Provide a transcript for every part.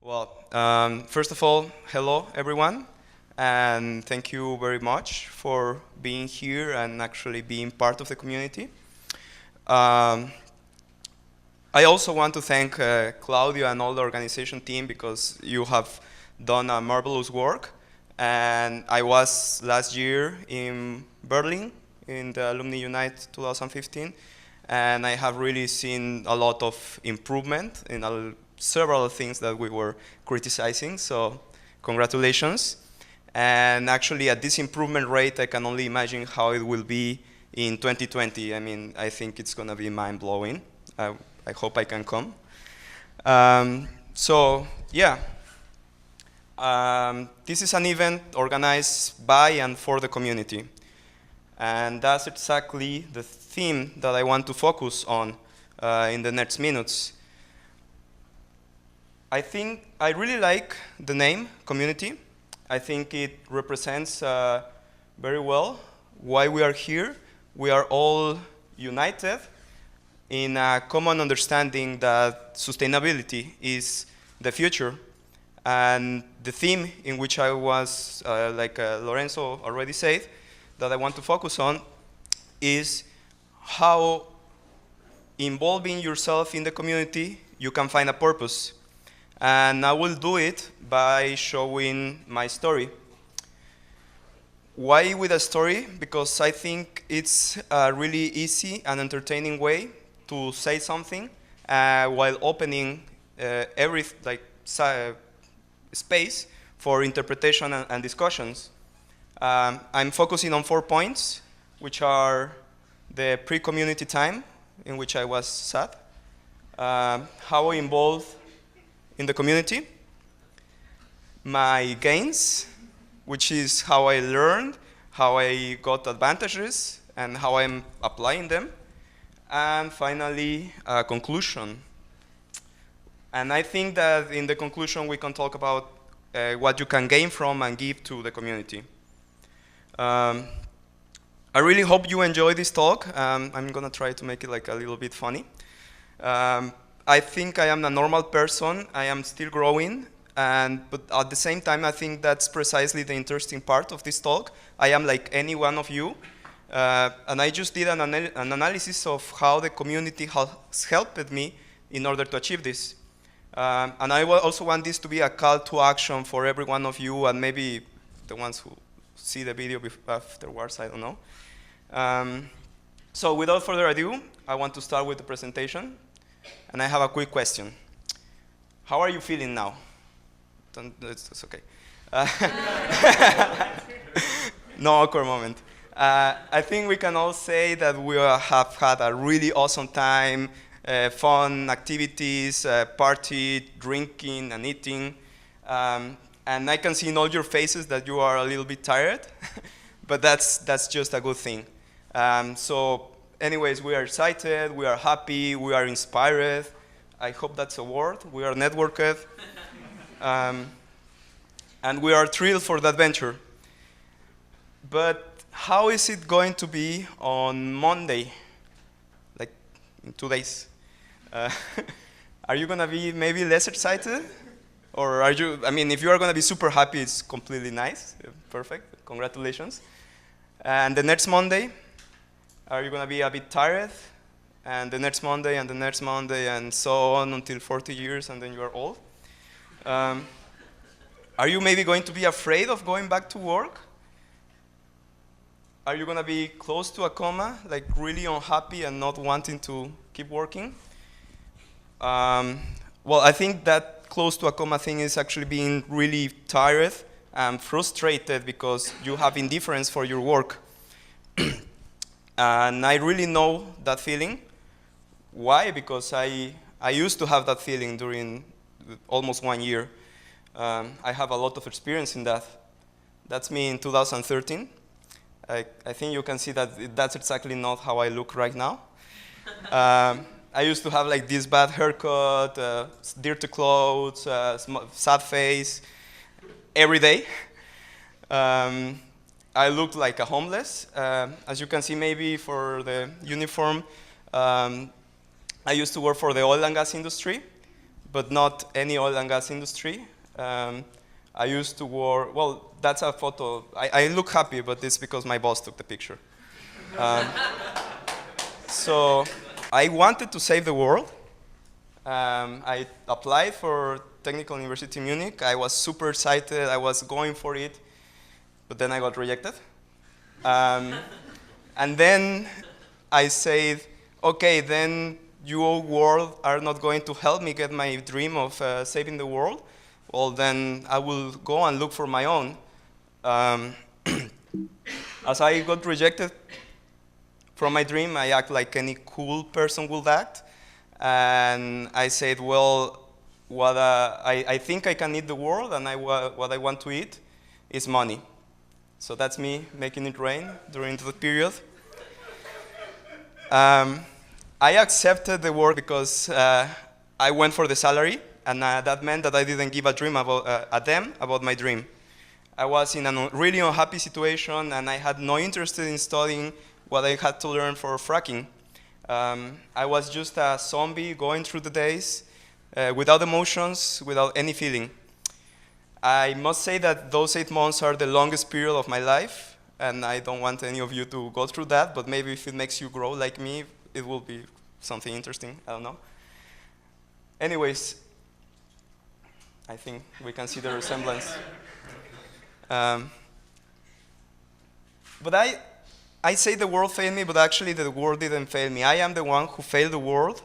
First of all, hello everyone, and thank you very much for being here and actually being part of the community. Um, I also want to thank Claudio and all the organization team because you have done a marvelous work. And I was last year in Berlin in the Alumni Unite 2015, and I have really seen a lot of improvement in several things that we were criticizing, so congratulations. And actually at this improvement rate, I can only imagine how it will be in 2020. I mean, I think it's gonna be mind-blowing. I hope I can come. This is an event organized by and for the community. And that's exactly the theme that I want to focus on in the next minutes. I really like the name, CommUnity. I think it represents very well why we are here. We are all united in a common understanding that sustainability is the future. And the theme in which I was, like Lorenzo already said, that I want to focus on is how involving yourself in the community, you can find a purpose. And I will do it by showing my story. Why with a story? Because I think it's a really easy and entertaining way to say something while opening every space for interpretation and discussions. I'm focusing on 4 points, which are the pre-community time in which I was sat, how I involved in the community, my gains, which is how I learned, how I got advantages, and how I'm applying them, and finally, a conclusion. And I think that in the conclusion, we can talk about what you can gain from and give to the community. I really hope you enjoy this talk. I'm gonna try to make it like a little bit funny. I think I am a normal person. I am still growing, but at the same time, I think that's precisely the interesting part of this talk. I am like any one of you, and I just did an analysis of how the community has helped me in order to achieve this. And I also want this to be a call to action for every one of you, and maybe the ones who see the video afterwards, I don't know. So without further ado, I want to start with the presentation. And I have a quick question. How are you feeling now? It's okay. No awkward moment. I think we can all say that we have had a really awesome time, fun activities, party, drinking, and eating. And I can see in all your faces that you are a little bit tired, but that's just a good thing. Anyways, we are excited, we are happy, we are inspired. I hope that's a word. We are networked. And we are thrilled for the adventure. But how is it going to be on Monday? Like in 2 days? Are you going to be maybe less excited? Or are you, I mean, if you are going to be super happy, it's completely nice. Perfect. Congratulations. And the next Monday, are you going to be a bit tired? And the next Monday, and the next Monday, and so on until 40 years, and then you are old? Are you maybe going to be afraid of going back to work? Are you going to be close to a coma, like really unhappy and not wanting to keep working? Well, I think that close to a coma thing is actually being really tired and frustrated because you have indifference for your work. And I really know that feeling. Why? Because I used to have that feeling during almost 1 year. I have a lot of experience in that. That's me in 2013. I think you can see that that's exactly not how I look right now. I used to have like this bad haircut, dirty clothes, sad face, every day. I looked like a homeless. As you can see maybe for the uniform, I used to work for the oil and gas industry. but not any oil and gas industry. I used to work, well, that's a photo. I look happy, but it's because my boss took the picture. Um, so I wanted to save the world. I applied for Technical University Munich. I was super excited. I was going for it, but then I got rejected. And then I said, okay, then you world are not going to help me get my dream of saving the world. Well, then I will go and look for my own. As I got rejected from my dream, I act like any cool person would act. And I said, well, what I think I can eat the world, and what I want to eat is money. So that's me making it rain during the period. I accepted the work because I went for the salary, and that meant that I didn't give a dream about them about my dream. I was in a really unhappy situation, and I had no interest in studying what I had to learn for fracking. I was just a zombie going through the days without emotions, without any feeling. I must say that those 8 months are the longest period of my life, and I don't want any of you to go through that, but maybe if it makes you grow like me, it will be something interesting, I don't know. Anyways, I think we can see the resemblance. But I say the world failed me, but actually the world didn't fail me. I am the one who failed the world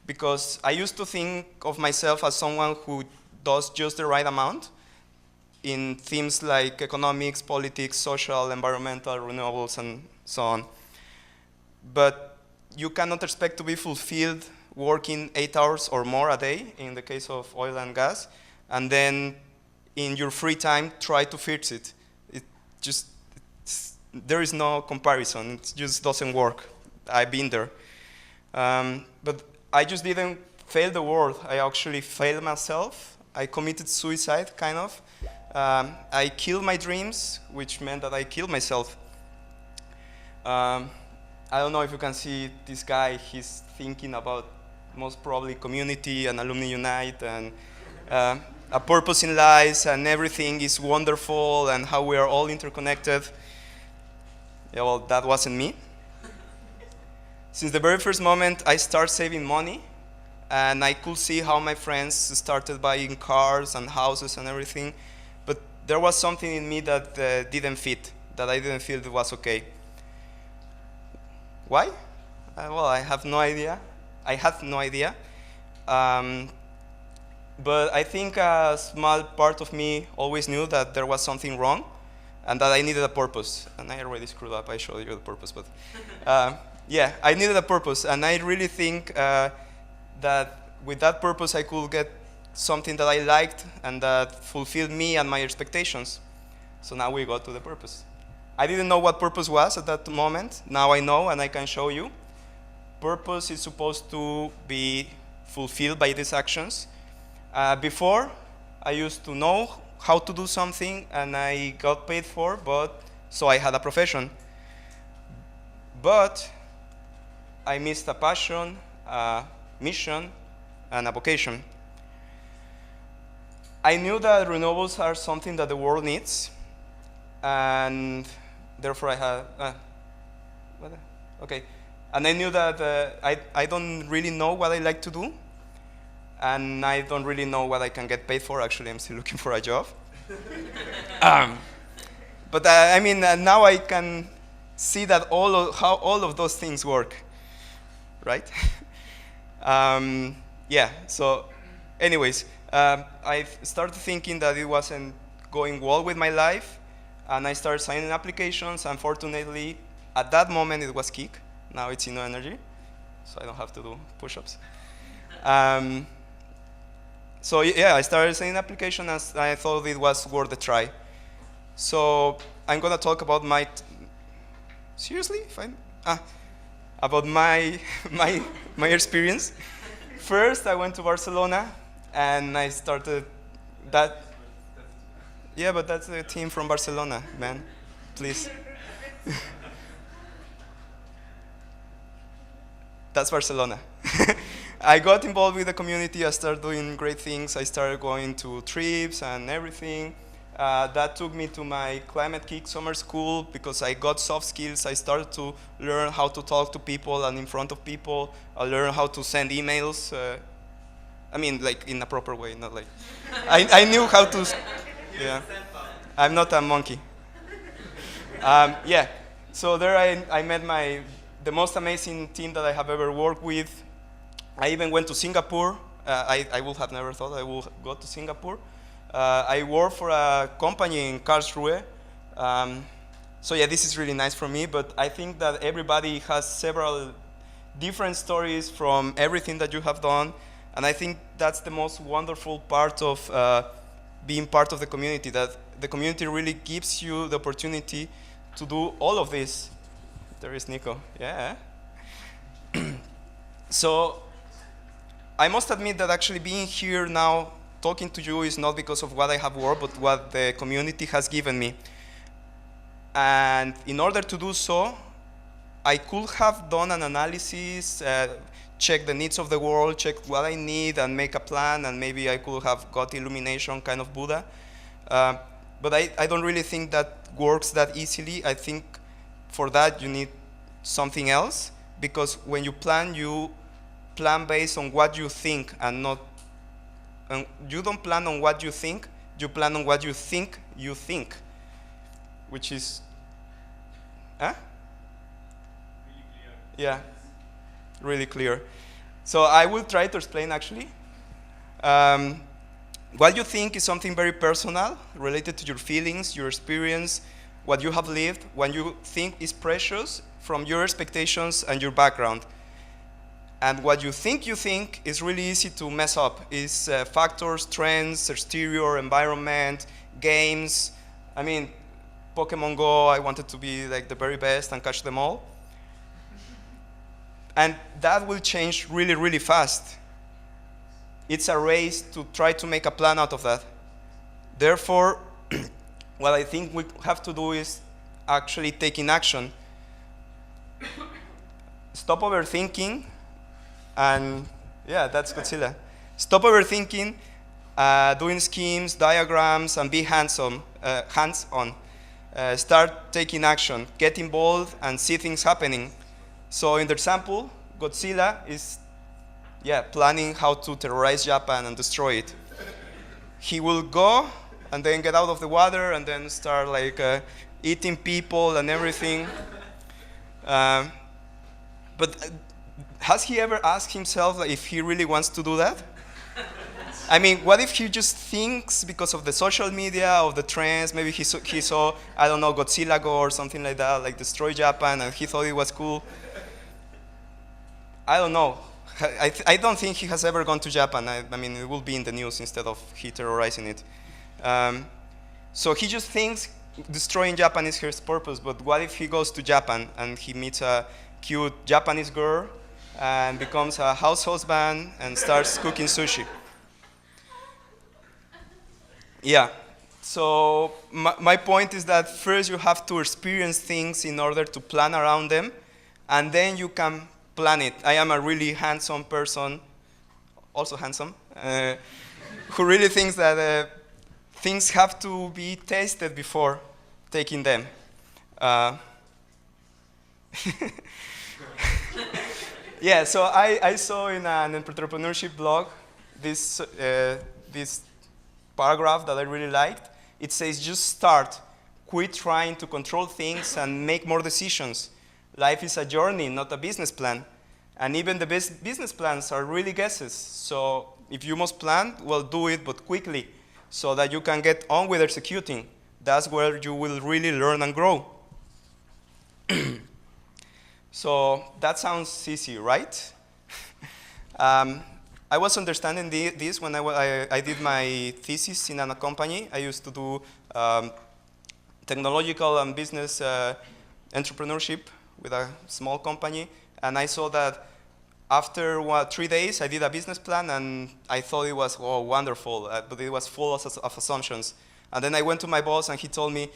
because I used to think of myself as someone who does just the right amount in themes like economics, politics, social, environmental, renewables, and so on. But you cannot expect to be fulfilled working 8 hours or more a day, in the case of oil and gas, and then in your free time try to fix it. There is no comparison. It just doesn't work. I've been there. But I just didn't fail the world. I actually failed myself. I committed suicide, kind of. I killed my dreams, which meant that I killed myself. I don't know if you can see this guy. He's thinking about most probably CommUnity and Alumni Unite and a purpose in life, and everything is wonderful and how we are all interconnected. Yeah, well, that wasn't me. Since the very first moment, I started saving money, and I could see how my friends started buying cars and houses and everything, but there was something in me that didn't fit, that I didn't feel it was okay. Why? Well, I have no idea. I had no idea. But I think a small part of me always knew that there was something wrong and that I needed a purpose. And I already screwed up. I showed you the purpose. But yeah, I needed a purpose. And I really think that with that purpose, I could get something that I liked and that fulfilled me and my expectations. So now we got to the purpose. I didn't know what purpose was at that moment. Now I know, and I can show you. Purpose is supposed to be fulfilled by these actions. Before, I used to know how to do something, and I got paid for, so I had a profession. But I missed a passion, a mission, and a vocation. I knew that renewables are something that the world needs, and therefore I had, okay. And I knew that I don't really know what I like to do, and I don't really know what I can get paid for. Actually, I'm still looking for a job. But I mean, now I can see that how all of those things work, right? Yeah, so anyways, I started thinking that it wasn't going well with my life, and I started signing applications. Unfortunately, at that moment, it was Kik. Now it's InnoEnergy, so I don't have to do push-ups. So yeah, I started signing applications, and I thought it was worth a try. So I'm gonna talk about my, seriously? Fine. About my experience. First, I went to Barcelona, and I started that. Yeah, but that's a team from Barcelona, man. Please. That's Barcelona. I got involved with the community. I started doing great things. I started going to trips and everything. That took me to my Climate Kick summer school because I got soft skills. I started to learn how to talk to people and in front of people. I learned how to send emails. I mean, like in a proper way, not like I knew how to. Yeah, I'm not a monkey. Yeah, so there I met the most amazing team that I have ever worked with. I even went to Singapore. I would have never thought I would go to Singapore. I work for a company in Karlsruhe. So yeah, this is really nice for me, but I think that everybody has several different stories from everything that you have done, and I think that's the most wonderful part of being part of the community, that the community really gives you the opportunity to do all of this. There is Nico, yeah. So I must admit that actually being here now, talking to you is not because of what I have worked, but what the community has given me. And in order to do so, I could have done an analysis, check the needs of the world, check what I need, and make a plan, and maybe I could have got illumination, kind of Buddha. But I don't really think that works that easily. I think for that you need something else, because when you plan based on what you think and not, and you don't plan on what you think, you plan on what you think, which is, huh? Really clear. Yeah, really clear. So I will try to explain actually. What you think is something very personal, related to your feelings, your experience, what you have lived. What you think is precious from your expectations and your background. And what you think is really easy to mess up. Is factors, trends, exterior, environment, games. I mean, Pokemon Go, I wanted to be like the very best and catch them all. And that will change really, really fast. It's a race to try to make a plan out of that. Therefore, what I think we have to do is actually taking action. Stop overthinking, and yeah, that's Godzilla. Stop overthinking, doing schemes, diagrams, and be hands-on. Start taking action, get involved, and see things happening. So in the example, Godzilla is planning how to terrorize Japan and destroy it. He will go and then get out of the water and then start like eating people and everything. But has he ever asked himself if he really wants to do that? I mean, what if he just thinks because of the social media, of the trends, maybe he saw, I don't know, Godzilla go or something like that, like destroy Japan, and he thought it was cool. I don't know. I don't think he has ever gone to Japan. I mean, it will be in the news instead of he terrorizing it. So he just thinks destroying Japan is his purpose, but what if he goes to Japan and he meets a cute Japanese girl and becomes a house husband and starts cooking sushi? Yeah, so my point is that first you have to experience things in order to plan around them, and then you can plan it. I am a really handsome person, also handsome, who really thinks that things have to be tasted before taking them. Yeah, so I saw in an entrepreneurship blog this paragraph that I really liked. It says, just start. Quit trying to control things and make more decisions. Life is a journey, not a business plan. And even the best business plans are really guesses. So if you must plan, well, do it, but quickly, so that you can get on with executing. That's where you will really learn and grow. So that sounds easy, right? I was understanding this when I did my thesis in a company. I used to do technological and business entrepreneurship with a small company, and I saw that after 3 days I did a business plan, and I thought it was wonderful, but it was full of assumptions. And then I went to my boss and he told me,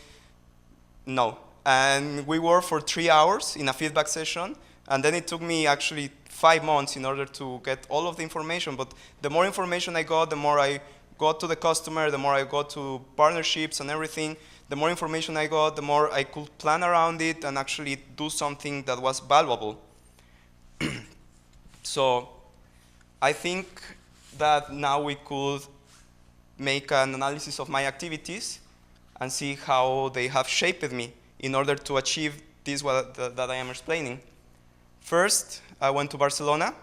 no. And we worked for 3 hours in a feedback session, And then it took me actually 5 months in order to get all of the information. But the more information I got, the more I got to the customer, the more I got to partnerships and everything. The more information I got, the more I could plan around it and actually do something that was valuable. So I think that now we could make an analysis of my activities and see how they have shaped me in order to achieve this that I am explaining. First, I went to Barcelona.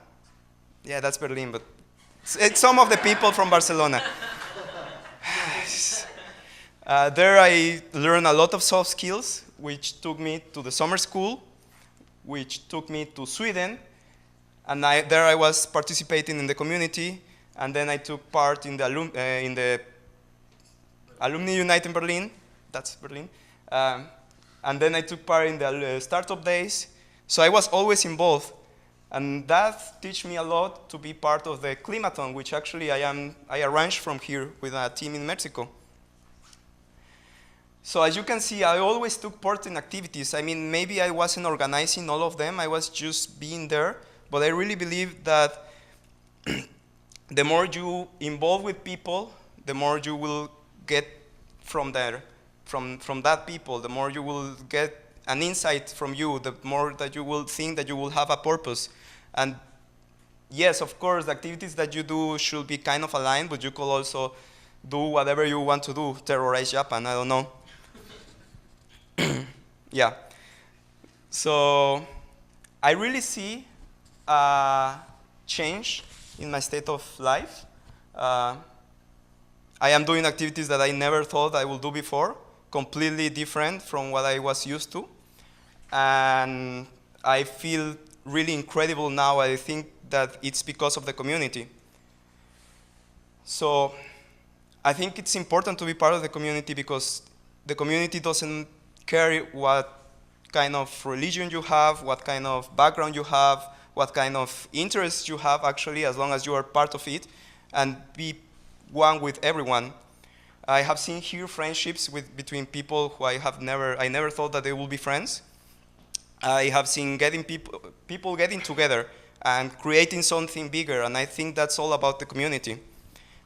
Yeah, that's Berlin, but it's some of the people from Barcelona. There I learned a lot of soft skills, which took me to the summer school, which took me to Sweden, and there I was participating in the community, and then I took part in the Alumni Unite in Berlin. That's Berlin. And then I took part in the startup days. So I was always involved. And that taught me a lot to be part of the Climathon, which actually I arranged from here with a team in Mexico. So as you can see, I always took part in activities. I mean, maybe I wasn't organizing all of them. I was just being there. But I really believe that the more you involve with people, the more you will get from there, from that people, the more you will get an insight from you, the more that you will think that you will have a purpose. And yes, of course, the activities that you do should be kind of aligned, but you could also do whatever you want to do, terrorize Japan, I don't know. Yeah. So I really see a change in my state of life. I am doing activities that I never thought I would do before, completely different from what I was used to. And I feel really incredible now. I think that it's because of the community. So I think it's important to be part of the community because the community doesn't care what kind of religion you have, what kind of background you have, what kind of interests you have, actually, as long as you are part of it, and be one with everyone. I have seen here friendships between people who I never thought that they would be friends. I have seen people getting together and creating something bigger, and I think that's all about the community.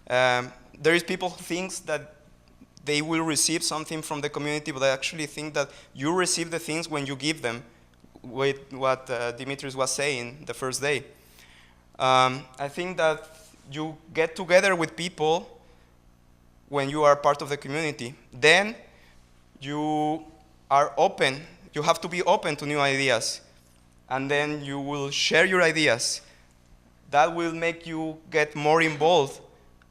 There is people who think that they will receive something from the community, but I actually think that you receive the things when you give them, with what Dimitris was saying the first day. I think that you get together with people when you are part of the community. Then you are open. You have to be open to new ideas. And then you will share your ideas. That will make you get more involved.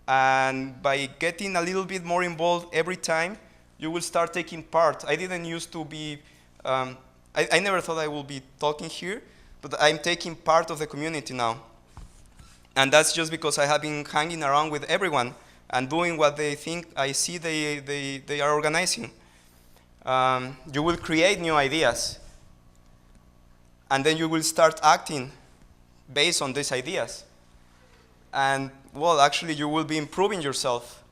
And by getting a little bit more involved every time, you will start taking part. I didn't used to be, I never thought I would be talking here, but I'm taking part of the community now. And that's just because I have been hanging around with everyone and doing what they think I see they are organizing. You will create new ideas. And then you will start acting based on these ideas. And, well, actually, you will be improving yourself.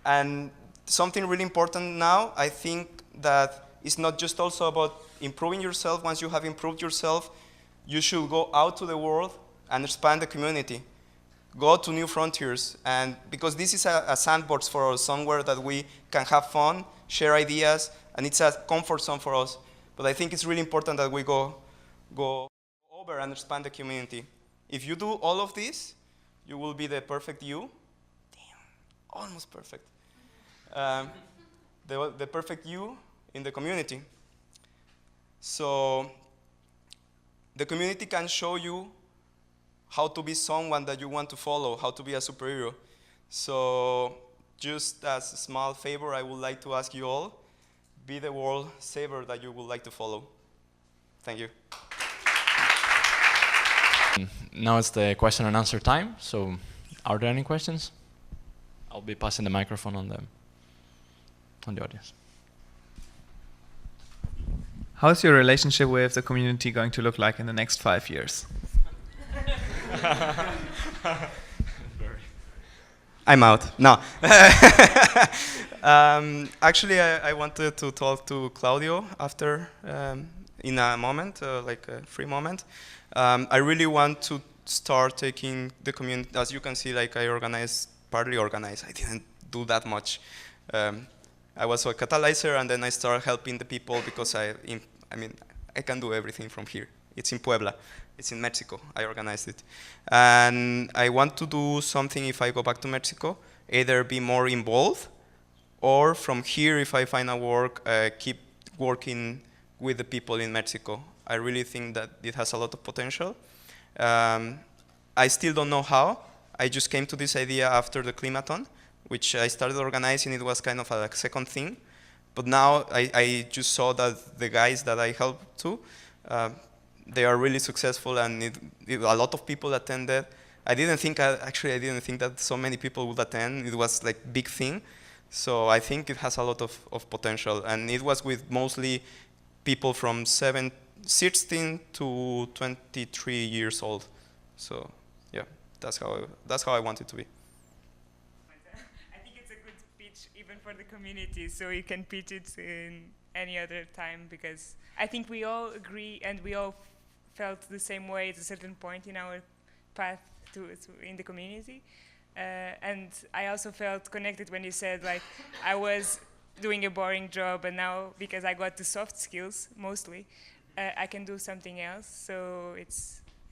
And something really important now, I think that it's not just also about improving yourself. Once you have improved yourself, you should go out to the world and expand the community. Go to new frontiers. And because this is a sandbox for us, somewhere that we can have fun, share ideas, and it's a comfort zone for us. But I think it's really important that we go over and expand the community. If you do all of this, you will be the perfect you. Damn, almost perfect. The perfect you in the community. So the community can show you how to be someone that you want to follow, how to be a superhero. So just as a small favor, I would like to ask you all, be the world saver that you would like to follow. Thank you. Now it's the question and answer time. So are there any questions? I'll be passing the microphone on the audience. How's your relationship with the community going to look like in the next 5 years? I'm out. No. Actually, I wanted to talk to Claudio after in a moment, like a free moment. I really want to start taking the community. As you can see, like I partly organized. I didn't do that much. I was a catalyzer, and then I started helping the people because I mean, I can do everything from here. It's in Puebla. It's in Mexico. I organized it. And I want to do something if I go back to Mexico, either be more involved, or from here, if I find a work, keep working with the people in Mexico. I really think that it has a lot of potential. I still don't know how. I just came to this idea after the Climaton, which I started organizing. It was kind of a second thing. But now I just saw that the guys that I helped to, they are really successful, and a lot of people attended. I didn't think that so many people would attend. It was like big thing. So I think it has a lot of potential. And it was with mostly people from 16 to 23 years old. So yeah, that's how I want it to be. I think it's a good pitch even for the community, so you can pitch it in any other time, because I think we all agree and we all felt the same way at a certain point in our path in the community. And I also felt connected when you said, like, I was doing a boring job, and now, because I got the soft skills mostly, I can do something else. So I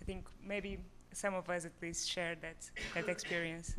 think maybe some of us at least share that experience.